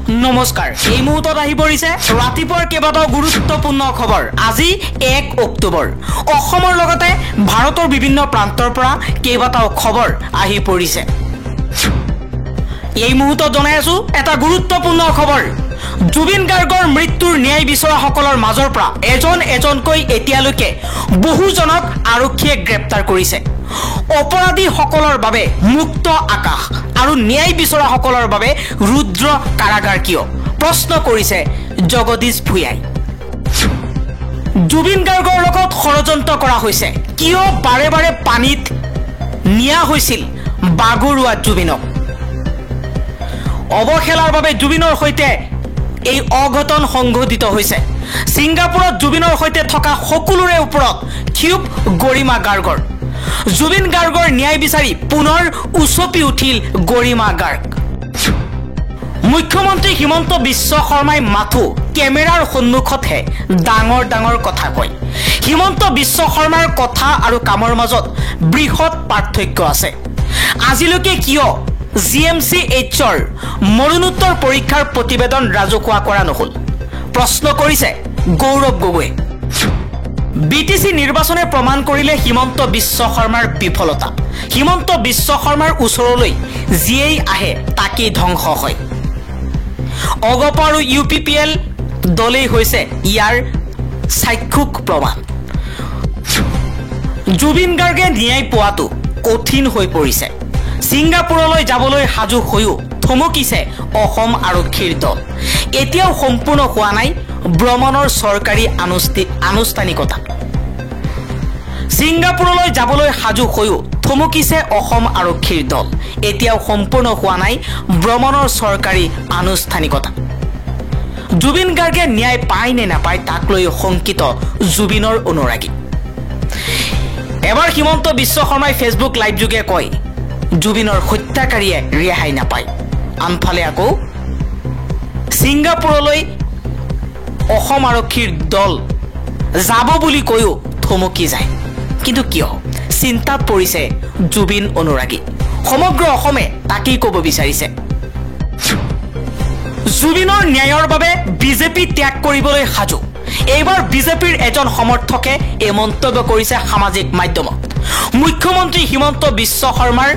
নমস্কাৰ এই মুহূৰ্তত আহি পৰিছে ৰাতিপুৱাৰ কেইবাটাও গুৰুত্বপূৰ্ণ খবৰ আজি 1 অক্টোবৰ অসমৰ লগতে ভাৰতৰ বিভিন্ন প্ৰান্তৰ পৰা কেইবাটাও খবৰ আহি পৰিছে এই মুহূৰ্তত জনাই আছো এটা গুৰুত্বপূৰ্ণ খবৰ জুবিন গাৰ্গৰ মৃত্যুৰ ন্যায় বিচৰাসকলৰ মাজৰ পৰা এজনকৈ এতিয়ালৈকে বহুজনক আৰক্ষীয়ে গ্ৰেপ্তাৰ কৰিছে অপৰাধীসকলৰ বাবে মুক্ত আকাশ আৰু ন্যায় বিচৰাসকলৰ বাবে ৰুদ্ৰ কাৰাগাৰ কিয় প্ৰশ্ন কৰিছে জগদীশ ভূঞাই জুবিন গাৰ্গৰ লগত ষড়যন্ত্ৰ কৰা হৈছে কিয় বাৰে বাৰে পানীত নিয়া হৈছিল বাগৰুৱা জুবিনক অৱহেলাৰ বাবে জুবিনৰ সৈতে এই অঘটন সংঘটিত হৈছে সিংগাপুৰত জুবিনৰ সৈতে থকা সকলোৰে ওপৰত ক্ষোভ গৰিমা গাৰ্গৰ জুবিন গাৰ্গৰ ন্যায় বিচাৰি পুনৰ উছপি উঠিল গৰিমা গাৰ্গ মুখ্যমন্ত্ৰী হিমন্ত বিশ্ব শৰ্মাই মাথো কেমেৰাৰ সন্মুখতহে ডাঙৰ কথা কয় হিমন্ত বিশ্ব শৰ্মাৰ কথা আৰু কামৰ মাজত বৃহৎ পাৰ্থক্য আছে আজিলৈকে কিয় GMCHৰ মৰণোত্তৰ পৰীক্ষাৰ প্ৰতিবেদন ৰাজহুৱা কৰা নহল প্ৰশ্ন কৰিছে গৌৰৱ গগৈ BTC নিৰ্বাচনে প্ৰমাণ কৰিলে হিমন্ত বিশ্ব শৰ্মাৰ বিফলতা হিমন্ত বিশ্ব শৰ্মাৰ ওচৰলৈ জিএই আহে তাকি ধ্বংস হয় অগপ আৰু UPPL দলেই হৈছে ইয়াৰ সাক্ষুক প্ৰমাণ জুবিন গাৰ্গে ন্যায় পোৱাটো কঠিন হৈ পৰিছে সিংগাপুৰলৈ যাবলৈ হাজু হৈও থমকিছে অসম আৰক্ষীৰ দল এতিয়াও সম্পূৰ্ণ হোৱা নাই ভ্ৰমণৰ চৰকাৰী আনুষ্ঠানিকতা সিংগাপুৰলৈ যাবলৈ হাজু হৈও থমকিছে অসম আৰক্ষীৰ দল এতিয়াও সম্পূৰ্ণ হোৱা নাই ভ্ৰমণৰ চৰকাৰী আনুষ্ঠানিকতা জুবিন গাৰ্গে ন্যায় পায় নে নাপায় তাক লৈ শংকিত জুবিনৰ অনুৰাগী এবাৰ হিমন্ত বিশ্ব শৰ্মাই ফেচবুক লাইভ যোগে কয় জুবিনৰ হত্যাকাৰীয়ে ৰেহাই নাপায় আনফালে আকৌ সিংগাপুৰলৈ অসম আৰক্ষীৰ দল যাব বুলি কৈও থমকি যায় কিন্তু কিয় চিন্তাত পৰিছে জুবিন অনুৰাগী সমগ্ৰ অসমে তাকেই ক'ব বিচাৰিছে জুবিনৰ ন্যায়ৰ বাবে বিজেপি ত্যাগ কৰিবলৈ হাজু এইবাৰ বিজেপিৰ এজন সমৰ্থকে এই মন্তব্য কৰিছে সামাজিক মাধ্যমত মুখ্যমন্ত্ৰী হিমন্ত বিশ্ব শৰ্মাৰ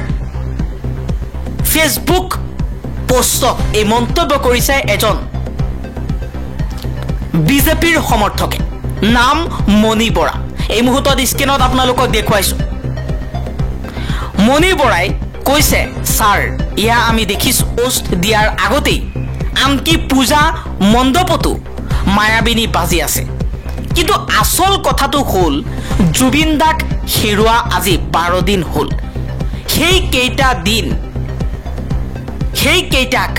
ফেসবুক পোষ্টত এই মন্তব্য কৰিছে এজন বিজেপিৰ সমৰ্থকে নাম মণি বৰা এই মুহূৰ্তত স্ক্ৰিনত আপোনালোকক দেখুৱাইছো মণি বৰাই কৈছে স্যাৰ ইয়া আমি দেখিছো পোষ্ট দিয়াৰ আগতেই আনকি পূজা মণ্ডপতো মায়াবিনী বাজি আছে কিন্তু আসল কথাটো হ'ল জুবিন দাক হেৰুৱা আজি 12 দিন হ'ল সেই কেইটাক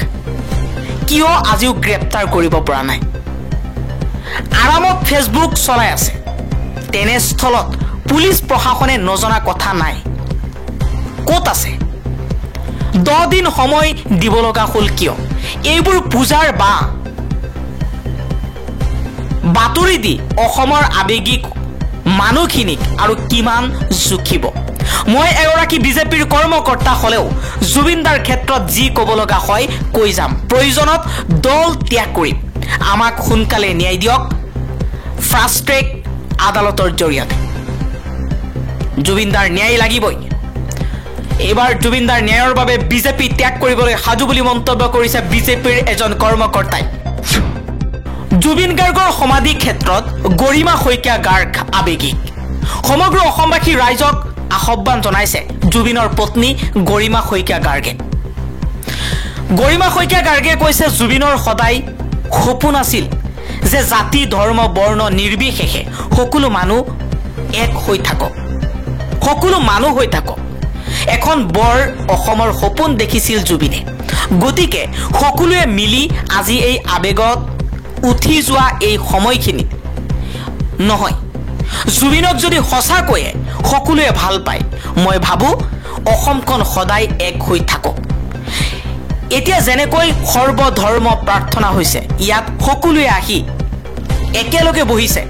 কিয় আজিও গ্ৰেপ্তাৰ কৰিব পৰা নাই আৰামত ফেসবুক চলাই আছে তেনেস্থলত পুলিচ প্ৰশাসনে নজনা কথা নাই ক'ত আছে 10 দিন সময় দিব লগা হ'ল কিয় এইবোৰ পূজাৰ বা বাতৰি দি অসমৰ আবেগিক মানুহখিনিক আৰু কিমান জুখিব মই এগৰাকী বিজেপিৰ কৰ্মকৰ্তা হলেও জুবিনদাৰ ক্ষেত্ৰত যি ক'ব লগা হয় কৈ যাম প্ৰয়োজনত দল ত্যাগ কৰিম আমাক সোনকালে ন্যায় দিয়ক ফাষ্ট ট্ৰেক আদালতৰ জৰিয়তে জুবিনদাৰ ন্যায় লাগিবই এবাৰ জুবিনদাৰ ন্যায়ৰ বাবে বিজেপি ত্যাগ কৰিবলৈ হাজু বুলি মন্তব্য কৰিছে বিজেপিৰ এজন কৰ্মকৰ্তাই জুবিন গাৰ্গৰ সমাধি ক্ষেত্ৰত গৰিমা শইকীয়া গাৰ্গ আবেগিক সমগ্ৰ অসমবাসী ৰাইজক আহ্বান জনাইছে জুবিনৰ পত্নী গৰিমা শইকীয়া গাৰ্গে কৈছে জুবিনৰ সদায় সপোন আছিল যে জাতি ধৰ্ম বৰ্ণ নিৰ্বিশেষে সকলো মানুহ এক হৈ থাকক এখন বৰ অসমৰ সপোন দেখিছিল জুবিনে গতিকে সকলোৱে মিলি আজি এই আবেগত উঠি যোৱা এই সময়খিনি নহয় জুবিনক যদি সঁচাকৈয়ে সকলোৱে ভাল পায় মই ভাবো অসমখন সদায় এক হৈ থাকক এতিয়া যেনেকৈ সৰ্বধৰ্ম প্ৰাৰ্থনা হৈছে ইয়াত সকলোৱে আহি একেলগে বহিছে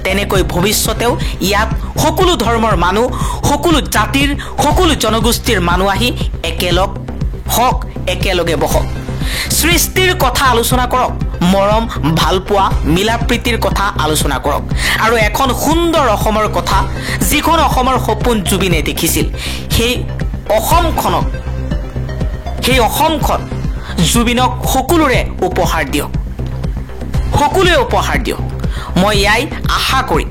তেনেকৈ ভৱিষ্যতেও ইয়াত সকলো ধৰ্মৰ মানুহ সকলো জাতিৰ সকলো জনগোষ্ঠীৰ মানুহ আহি একেলগে বহক সৃষ্টিৰ কথা আলোচনা কৰক, মৰম ভালপোৱা মিলাপ্ৰীতিৰ কথা আলোচনা কৰক আৰু এখন সুন্দৰ অসমৰ কথা, যিখন অসমৰ সপোন জুবিনে দেখিছিল, সেই অসমখন জুবিনক সকলোৰে উপহাৰ দিয়ক, সকলোৱে উপহাৰ দিয়ক। মই ইয়াই আশা কৰি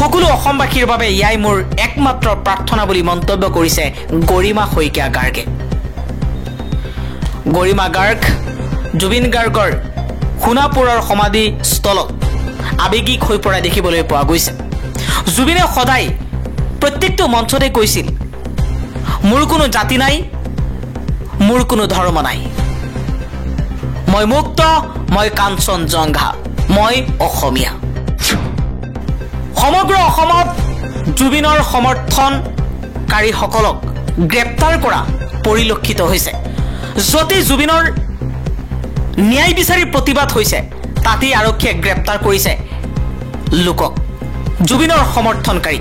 সকলো অসমবাসীৰ বাবে ইয়াই মোৰ একমাত্ৰ প্ৰাৰ্থনা বুলি মন্তব্য কৰিছে গৰিমা শইকীয়া গাৰ্গে। গৰিমা গাৰ্গ জুবিন গাৰ্গৰ সোণাপুৰৰ সমাধিস্থলত আৱেগিক হৈ পৰা দেখিবলৈ পোৱা গৈছে। জুবিনে সদায় প্ৰত্যেকটো মঞ্চতে কৈছিল, মোৰ কোনো জাতি নাই, মোৰ কোনো ধৰ্ম নাই, মই মুক্ত, মই কাঞ্চনজংঘা, মই অসমীয়া। সমগ্ৰ অসমত জুবিনৰ সমৰ্থনকাৰীসকলক গ্ৰেপ্তাৰ কৰা পৰিলক্ষিত হৈছে। য'তেই জুবিনৰ ন্যায় বিচাৰি প্ৰতিবাদ হৈছে, তাতেই আৰক্ষীয়ে গ্ৰেপ্তাৰ কৰিছে লোকক, জুবিনৰ সমৰ্থনকাৰী।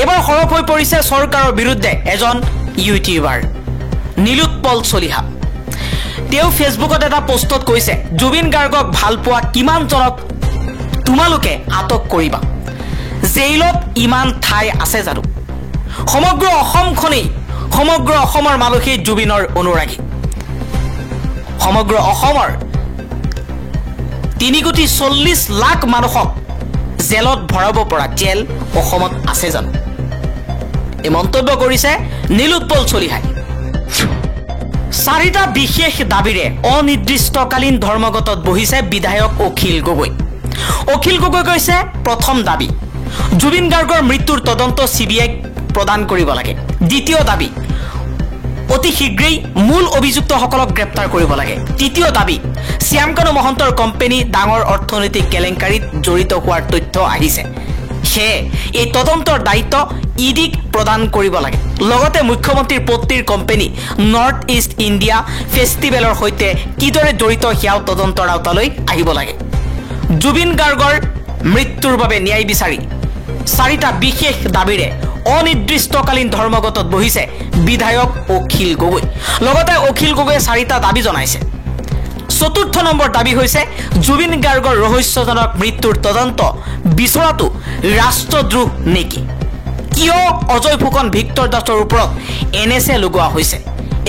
এইবাৰ সৰব হৈ পৰিছে চৰকাৰৰ বিৰুদ্ধে এজন ইউটিউবাৰ নীলোৎপল চলিহা। তেওঁ ফেচবুকত এটা পোষ্টত কৈছে, জুবিন গাৰ্গক ভাল পোৱা কিমানজনক তোমালোকে আটক কৰিবা? জেইলত ইমান ঠাই আছে জানো? সমগ্ৰ অসমখনেই, সমগ্ৰ অসমৰ মানুহেই জুবিনৰ অনুৰাগী। সমগ্ৰ অসমৰ 3,40,00,000 মানুহক জেলত ভৰাব পৰা জেল অসমত আছে জানো? এই মন্তব্য কৰিছে নীলোৎপল চলিহাই। 4টা বিশেষ দাবীৰে অনিৰ্দিষ্টকালীন ধৰ্মঘটত বহিছে বিধায়ক অখিল গগৈ। অখিল গগৈ কৈছে, প্ৰথম দাবী, জুবিন গাৰ্গৰ মৃত্যুৰ তদন্ত CBIক প্ৰদান কৰিব লাগে। দ্বিতীয় দাবী, অতি শীঘ্ৰেই মূল অভিযুক্তসকলক গ্ৰেপ্তাৰ কৰিব লাগে। তৃতীয় দাবী, শ্যামকানু মহন্তৰ কোম্পানী ডাঙৰ অৰ্থনৈতিক কেলেংকাৰীত জড়িত হোৱাৰ তথ্য আহিছে, সেয়ে এই তদন্তৰ দায়িত্ব ইডিক প্ৰদান কৰিব লাগে। লগতে মুখ্যমন্ত্ৰীৰ পত্নীৰ কোম্পানী নৰ্থ ইষ্ট ইণ্ডিয়া ফেষ্টিভেলৰ সৈতে কিদৰে জড়িত সেয়াও তদন্তৰ আওতালৈ আহিব লাগে। জুবিন গাৰ্গৰ মৃত্যুৰ বাবে ন্যায় বিচাৰি 4টা বিশেষ দাবীৰে অনিৰ্দিষ্টকালীন ধৰ্মঘটত বহিছে বিধায়ক অখিল গগৈ। লগতে অখিল গগৈয়ে 4টা দাবী জনাইছে। 4ৰ্থ নম্বৰ দাবী হৈছে, জুবিন গাৰ্গৰ ৰহস্যজনক মৃত্যুৰ তদন্ত বিচৰাটো ৰাষ্ট্ৰদ্ৰোহ নেকি? কিয় অজয় ফুকন ভিক্টৰ দাসৰ ওপৰত NSA লগোৱা হৈছে?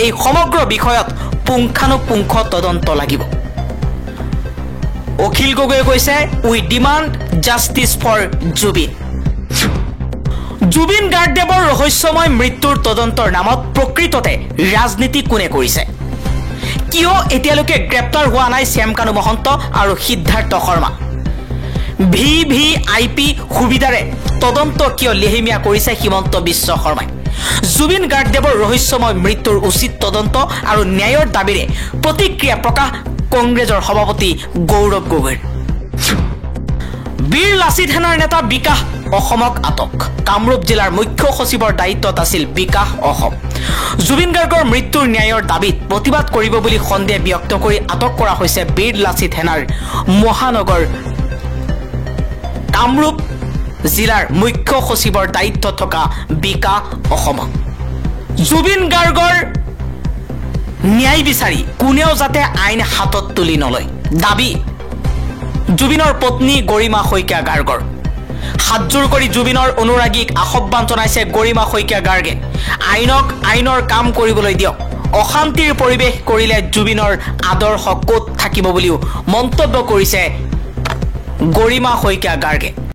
এই সমগ্ৰ বিষয়ত পুংখানুপুংখ তদন্ত লাগিব। অখিল গগৈয়ে কৈছে, we demand justice for Zubeen. Zubeen গাৰ্গদেৱৰ ৰহস্যময় মৃত্যুৰ তদন্তৰ নামত প্ৰকৃততে ৰাজনীতি কোনে কৰিছে? কিয় এতিয়ালৈকে গ্ৰেপ্তাৰ হোৱা নাই শ্যামকানু মহন্ত আৰু সিদ্ধাৰ্থ শৰ্মা? VVIP সুবিধাৰে তদন্ত কিয় লেহেমীয়া কৰিছে হিমন্ত বিশ্ব শৰ্মাই? জুবিন গাৰ্গদেৱৰ ৰহস্যময় মৃত্যুৰ উচিত তদন্ত আৰু ন্যায়ৰ দাবীৰে প্ৰতিক্ৰিয়া প্ৰকাশ কংগ্ৰেছৰ সভাপতি গৌৰৱ গগৈৰ। বীৰ লাচিত সেনাৰ নেতা বিকাশ অসমক আটক। কামৰূপ জিলাৰ মুখ্য সচিবৰ দায়িত্বত আছিল বিকাশ অসম। জুবিন গাৰ্গৰ মৃত্যুৰ ন্যায়ৰ দাবীত প্ৰতিবাদ কৰিব বুলি সন্দেহ ব্যক্ত কৰি আটক কৰা হৈছে বীৰ লাচিত সেনাৰ মহানগৰ কামৰূপ জিলাৰ মুখ্য সচিবৰ দায়িত্বত থকা বিকাশ অসমক। জুবিন গাৰ্গৰ ন্যায় বিচাৰি কোনেও যাতে আইন হাতত তুলি নলয় দাবী জুবিনৰ পত্নী গৰিমা শইকীয়া গাৰ্গৰ। হাতজোৰ কৰি জুবিনৰ অনুৰাগীক আহ্বান জনাইছে গৰিমা শইকীয়া গাৰ্গে। আইনক আইনৰ কাম কৰিবলৈ দিয়ক। অশান্তিৰ পৰিৱেশ কৰিলে জুবিনৰ আদৰ্শ ক'ত থাকিব বুলিও মন্তব্য কৰিছে গৰিমা শইকীয়া গাৰ্গে।